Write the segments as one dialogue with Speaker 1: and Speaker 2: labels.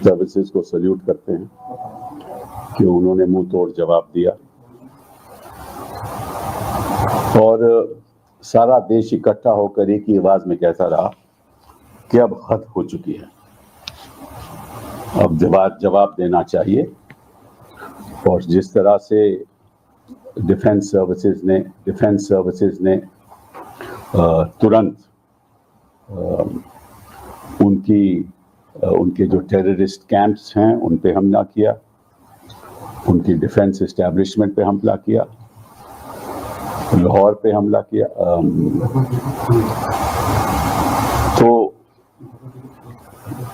Speaker 1: Services को salute करते हैं कि उन्होंने मुंह तोड़ जवाब दिया और सारा देश इकट्ठा होकर एक ही आवाज में कहता रहा कि अब हद हो चुकी है, अब जवाब देना चाहिए। और जिस तरह से डिफेंस सर्विसेज ने तुरंत उनके जो टेररिस्ट कैंप्स हैं उन पे हमला किया, उनकी डिफेंस एस्टैब्लिशमेंट पे हमला किया, लाहौर पे हमला किया, तो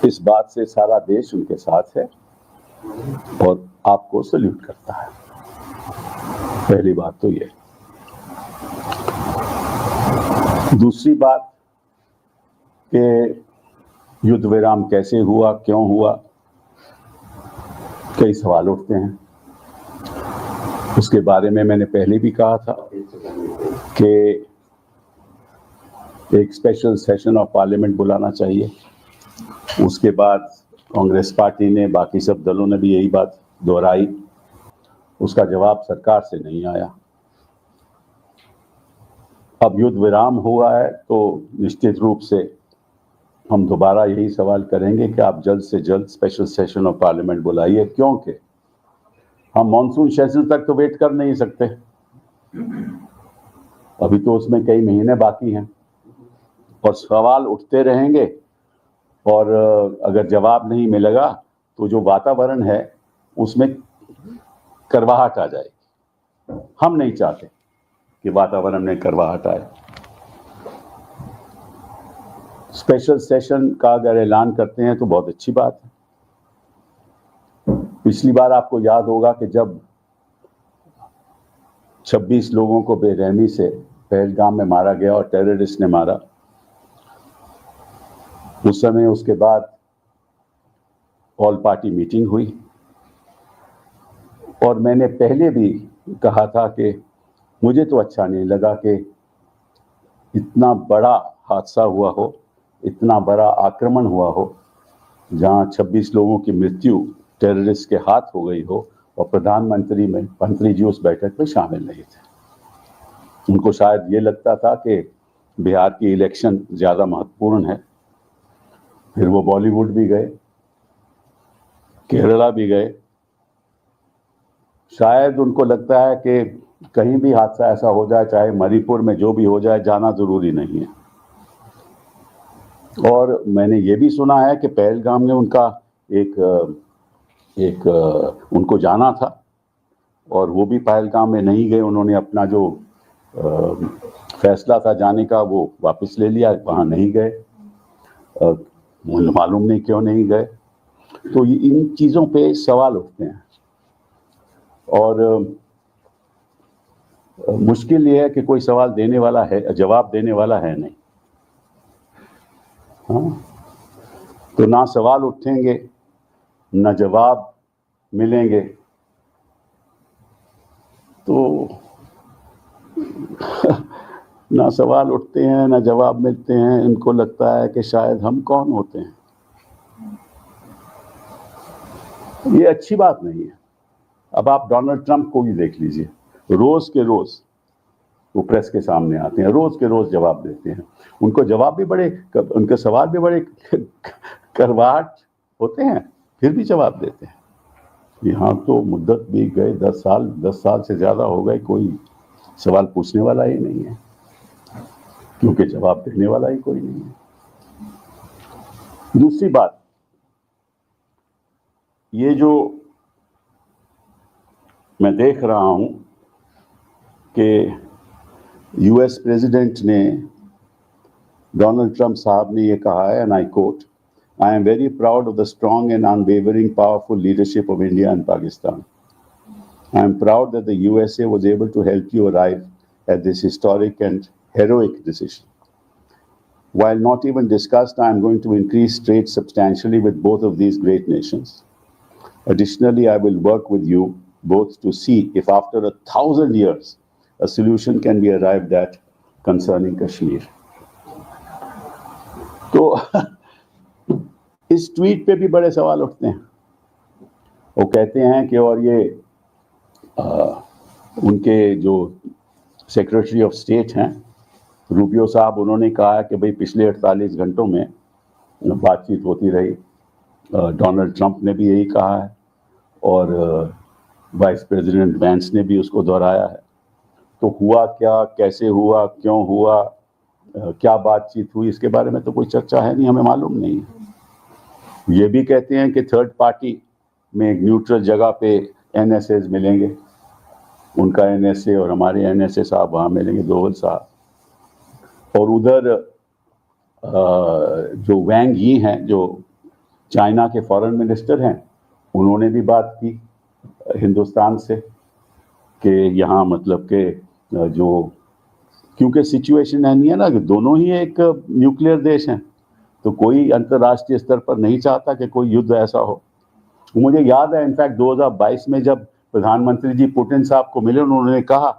Speaker 1: इस बात से सारा देश उनके साथ है और आपको सल्यूट करता है। पहली बात तो ये। दूसरी बात कि युद्ध विराम कैसे हुआ, क्यों हुआ, कई सवाल उठते हैं। उसके बारे में मैंने पहले भी कहा था कि एक स्पेशल सेशन ऑफ पार्लियामेंट बुलाना चाहिए। उसके बाद कांग्रेस पार्टी ने, बाकी सब दलों ने भी यही बात दोहराई, उसका जवाब सरकार से नहीं आया। अब युद्ध विराम हुआ है तो निश्चित रूप से हम दोबारा यही सवाल करेंगे कि आप जल्द से जल्द स्पेशल सेशन ऑफ पार्लियामेंट बुलाइए, क्योंकि हम मॉनसून सेशन तक तो वेट कर नहीं सकते, अभी तो उसमें कई महीने बाकी हैं और सवाल उठते रहेंगे और अगर जवाब नहीं मिलेगा तो जो वातावरण है उसमें करवाहट आ जाएगी। हम नहीं चाहते कि वातावरण में करवाहट आए। स्पेशल सेशन का अगर ऐलान करते हैं तो बहुत अच्छी बात है। पिछली बार आपको याद होगा कि जब 26 लोगों को बेरहमी से पहलगाम में मारा गया और टेररिस्ट ने मारा, उस समय उसके बाद ऑल पार्टी मीटिंग हुई और मैंने पहले भी कहा था कि मुझे तो अच्छा नहीं लगा कि इतना बड़ा हादसा हुआ हो, इतना बड़ा आक्रमण हुआ हो, जहां 26 लोगों की मृत्यु टेररिस्ट के हाथ हो गई हो और मंत्री जी उस बैठक में शामिल नहीं थे। उनको शायद ये लगता था कि बिहार की इलेक्शन ज्यादा महत्वपूर्ण है। फिर वो बॉलीवुड भी गए, केरला भी गए। शायद उनको लगता है कि कहीं भी हादसा ऐसा हो जाए, चाहे मणिपुर में जो भी हो जाए, जाना जरूरी नहीं है। और मैंने ये भी सुना है कि पहलगाम ने उनका उनको जाना था और वो भी पहलगाम में नहीं गए। उन्होंने अपना जो फैसला था जाने का वो वापस ले लिया, वहाँ नहीं गए। मालूम नहीं क्यों नहीं गए। तो इन चीज़ों पे सवाल उठते हैं और मुश्किल ये है कि कोई सवाल देने वाला है, जवाब देने वाला है नहीं। हाँ, तो ना सवाल उठेंगे ना जवाब मिलेंगे, तो ना सवाल उठते हैं ना जवाब मिलते हैं। इनको लगता है कि शायद हम कौन होते हैं। ये अच्छी बात नहीं है। अब आप डोनाल्ड ट्रंप को भी देख लीजिए, रोज के रोज वो प्रेस के सामने आते हैं, रोज के रोज जवाब देते हैं। उनको जवाब भी उनके सवाल भी बड़े करवाहट होते हैं, फिर भी जवाब देते हैं। यहाँ तो मुद्दत भी गए 10 साल से ज्यादा हो गए, कोई सवाल पूछने वाला ही नहीं है, क्योंकि जवाब देने वाला ही कोई नहीं है। दूसरी बात, ये जो मैं देख रहा हूं कि यूएस प्रेसिडेंट ने, डोनाल्ड ट्रंप साहब ने ये कहा है, and I quote, I am very proud of the strong and unwavering powerful leadership of India and Pakistan. I am proud that the USA was able to help you arrive at this historic and heroic decision. While not even discussed, I am going to increase trade substantially with both of these great nations. Additionally, I will work with you both to see if after 1,000 years, a solution can be arrived at concerning Kashmir. So, इस tweet पे भी बड़े सवाल उठते हैं। वो कहते हैं कि और ये उनके जो सेक्रेटरी ऑफ स्टेट हैं रूबियो साहब, उन्होंने कहा कि भाई पिछले 48 घंटों में बातचीत होती रही। डोनाल्ड ट्रंप ने भी यही कहा है और वाइस प्रेसिडेंट वैंस ने भी उसको दोहराया है। तो हुआ क्या, कैसे हुआ, क्यों हुआ, क्या बातचीत हुई, इसके बारे में तो कोई चर्चा है नहीं, हमें मालूम नहीं है। ये भी कहते हैं कि थर्ड पार्टी में एक न्यूट्रल जगह पे एनएसएस मिलेंगे, उनका एनएसए और हमारे एनएसए साहब वहाँ मिलेंगे, दोवल साहब। और उधर जो वैंग यी हैं, जो चाइना के फॉरेन मिनिस्टर हैं, उन्होंने भी बात की हिंदुस्तान से कि यहाँ मतलब के जो, क्योंकि सिचुएशन है नहीं है ना कि दोनों ही एक न्यूक्लियर देश हैं, तो कोई अंतर्राष्ट्रीय स्तर पर नहीं चाहता कि कोई युद्ध ऐसा हो। मुझे याद है इनफैक्ट 2022 में जब प्रधानमंत्री जी पुतिन साहब को मिले, उन्होंने कहा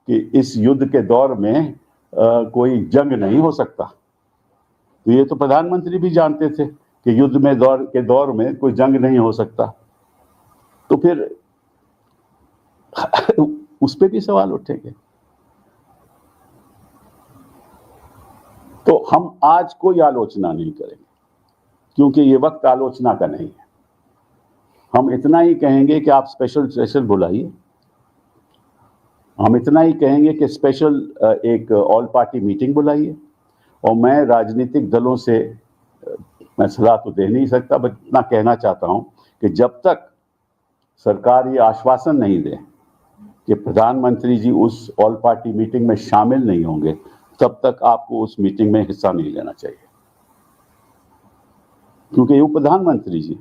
Speaker 1: कि इस युद्ध के दौर में कोई जंग नहीं हो सकता। तो ये तो प्रधानमंत्री भी जानते थे कि युद्ध में दौर में कोई जंग नहीं हो सकता। तो फिर उस पे भी सवाल उठेंगे। तो हम आज कोई आलोचना नहीं करेंगे क्योंकि ये वक्त आलोचना का नहीं है। हम इतना ही कहेंगे कि आप स्पेशल सेशन बुलाइए, हम इतना ही कहेंगे कि स्पेशल एक ऑल पार्टी मीटिंग बुलाइए। और मैं राजनीतिक दलों से मैं सलाह तो दे नहीं सकता, बट इतना कहना चाहता हूं कि जब तक सरकार ये आश्वासन नहीं दे कि प्रधानमंत्री जी उस ऑल पार्टी मीटिंग में शामिल नहीं होंगे, तब तक आपको उस मीटिंग में हिस्सा नहीं लेना चाहिए। क्योंकि ये प्रधानमंत्री जी,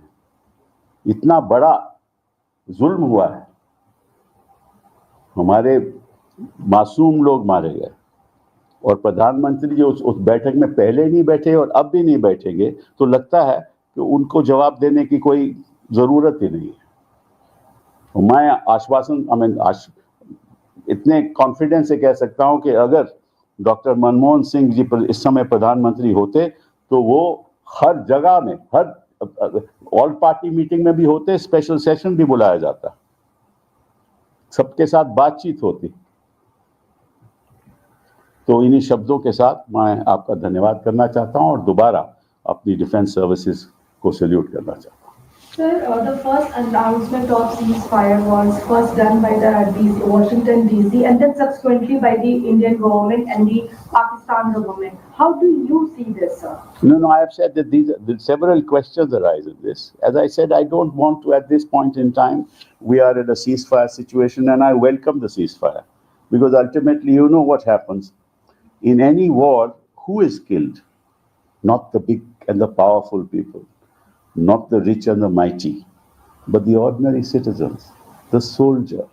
Speaker 1: इतना बड़ा जुल्म हुआ है, हमारे मासूम लोग मारे गए, और प्रधानमंत्री जी उस बैठक में पहले नहीं बैठे और अब भी नहीं बैठेंगे, तो लगता है कि उनको जवाब देने की कोई जरूरत ही नहीं है। मैं आश्वासन इतने कॉन्फिडेंस से कह सकता हूं कि अगर डॉक्टर मनमोहन सिंह जी इस समय प्रधानमंत्री होते तो वो हर जगह में, हर ऑल पार्टी मीटिंग में भी होते, स्पेशल सेशन भी बुलाया जाता, सबके साथ बातचीत होती। तो इन्हीं शब्दों के साथ मैं आपका धन्यवाद करना चाहता हूं और दोबारा अपनी डिफेंस सर्विसेज को सैल्यूट करना चाहता हूं।
Speaker 2: Sir, the first announcement of ceasefire was first done by the Washington DC and then subsequently by the Indian government and the Pakistan government. How do you see this, sir?
Speaker 1: No, I have said that several questions arise in this. As I said, I don't want to, at this point in time, we are in a ceasefire situation, and I welcome the ceasefire. Because ultimately, you know what happens. In any war, who is killed? Not the big and the powerful people, not the rich and the mighty, but the ordinary citizens, the soldier,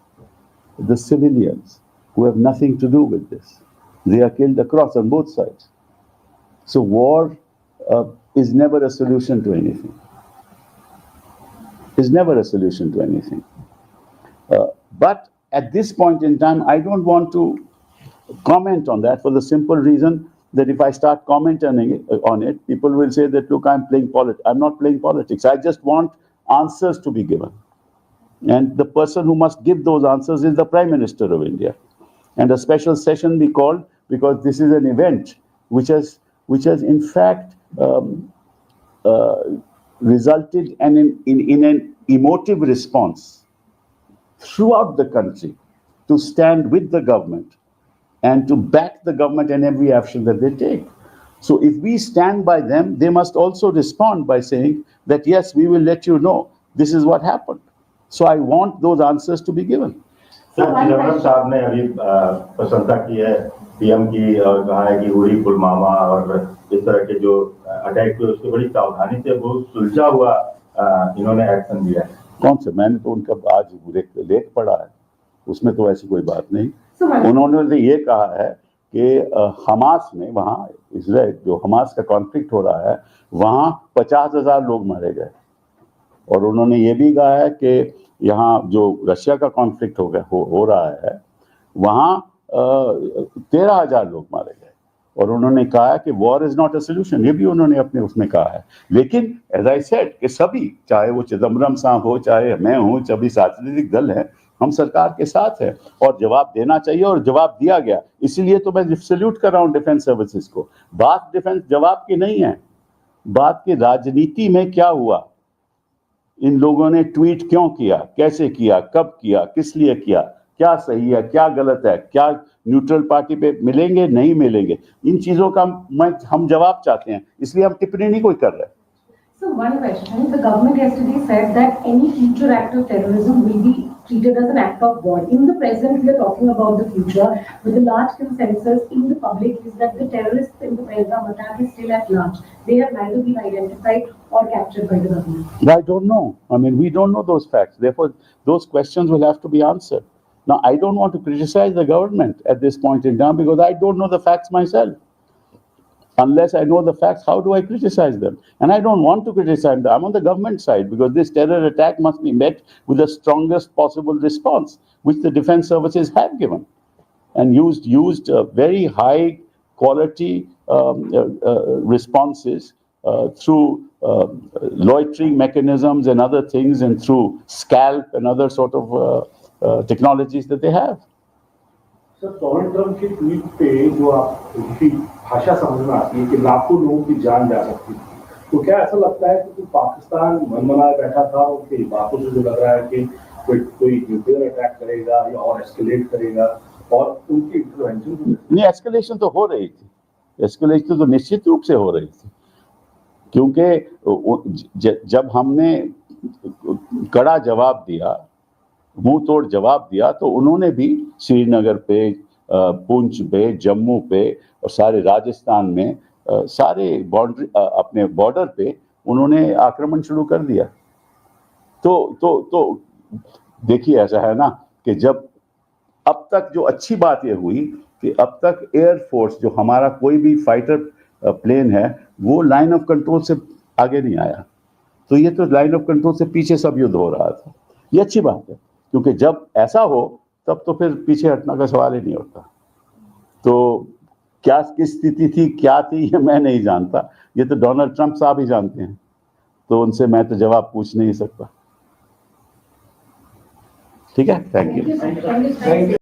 Speaker 1: the civilians who have nothing to do with this. They are killed across on both sides. So war is never a solution to anything. Is never a solution to anything. But at this point in time, I don't want to comment on that for the simple reason that if I start commenting on it, people will say that, look, I'm playing politics. I'm not playing politics. I just want answers to be given. And the person who must give those answers is the Prime Minister of India. And a special session be called because this is an event which has in fact resulted in an emotive response throughout the country to stand with the government and to back the government in every action that they take. So if we stand by them, they must also respond by saying that, yes, we will let you know this is what happened. So I want those answers to be given.
Speaker 3: Sir, Chidambaram साहब ने अभी प्रशंसा की है PM की और कहा है कि उरी पुलवामा और इस तरह के जो अटैक हुए उसको बड़ी सावधानी से बहुत सुलझा हुआ इन्होंने एक्शन लिया है।
Speaker 1: कौन से? मैंने तो उनका आज लेख पढ़ा है, उसमें तो ऐसी कोई बात नहीं। उन्होंने ये कहा है कि हमास में, वहाँ इजराइल जो हमास का कॉन्फ्लिक्ट हो रहा है, वहाँ 50,000 लोग मारे गए। और उन्होंने ये भी कहा है कि यहाँ जो रशिया का कॉन्फ्लिक्ट हो रहा है, वहाँ 13,000 लोग मारे गए। और उन्होंने कहा कि war is not a solution, ये भी उन्होंने अपने उसमें कहा है। लेकिन एज आई सेड कि सभी, चाहे वो चिदम्बरम साहब हो, चाहे मैं हूँ, सभी राजनीतिक दल हैं, हम सरकार के साथ हैं और जवाब देना चाहिए और जवाब दिया गया। इसीलिए तो मैं सैल्यूट कर रहा हूँ डिफेंस सर्विसेज को। बात डिफेंस जवाब की नहीं है, बात की राजनीति में क्या हुआ, इन लोगों ने ट्वीट क्यों किया, कैसे किया, कब किया, किस लिए किया, क्या सही है, क्या गलत है, क्या न्यूट्रल पार्टी पे मिलेंगे, नहीं मिलेंगे, इन चीजों का हम जवाब चाहते हैं, इसलिए हम टिप्पणी नहीं कोई कर रहे।
Speaker 2: So one question, the government yesterday said that any future act of terrorism will be treated as an act of war. In the present, we are talking about the future, but the large consensus in the public is that the terrorists in the Pahalgam attack is still at large. They have neither been identified or captured by the government.
Speaker 1: I don't know. I mean, we don't know those facts. Therefore, those questions will have to be answered. Now, I don't want to criticize the government at this point in time because I don't know the facts myself. Unless I know the facts, how do I criticize them? And I don't want to criticize them. I'm on the government side because this terror attack must be met with the strongest possible response, which the defense services have given, and used very high quality responses through loitering mechanisms and other things, and through scalp and other sort of technologies that they have.
Speaker 4: Sir, Donald Trump की tweet पे जो आप उनकी भाषा समझ में आती है कि लाखों लोगों की जान जा सकती है, तो क्या ऐसा लगता है कि पाकिस्तान मनमनाए बैठा था, उनकी बातों से जो लग रहा है कि कोई न्यूक्लियर अटैक करेगा या और एस्केलेट करेगा, और उनकी इंटरवेंशन
Speaker 1: नहीं, एस्केलेशन तो हो रही थी, एस्केलेशन तो निश्चित रूप से हो रही थी, क्योंकि जब हमने कड़ा जवाब दिया, मुंह तोड़ जवाब दिया, तो उन्होंने भी श्रीनगर पे, पुंछ पे, जम्मू पे और सारे राजस्थान में, सारे बाउंड्री, अपने बॉर्डर पे उन्होंने आक्रमण शुरू कर दिया। तो देखिए, ऐसा है ना कि जब अब तक जो अच्छी बात ये हुई कि अब तक एयरफोर्स, जो हमारा कोई भी फाइटर प्लेन है, वो लाइन ऑफ कंट्रोल से आगे नहीं आया, तो ये तो लाइन ऑफ कंट्रोल से पीछे सब युद्ध हो रहा था। ये अच्छी बात है, क्योंकि जब ऐसा हो तब तो फिर पीछे हटने का सवाल ही नहीं होता। तो क्या किस स्थिति थी, क्या थी, ये मैं नहीं जानता, ये तो डोनाल्ड ट्रंप साहब ही जानते हैं, तो उनसे मैं तो जवाब पूछ नहीं सकता। ठीक है, थैंक यू।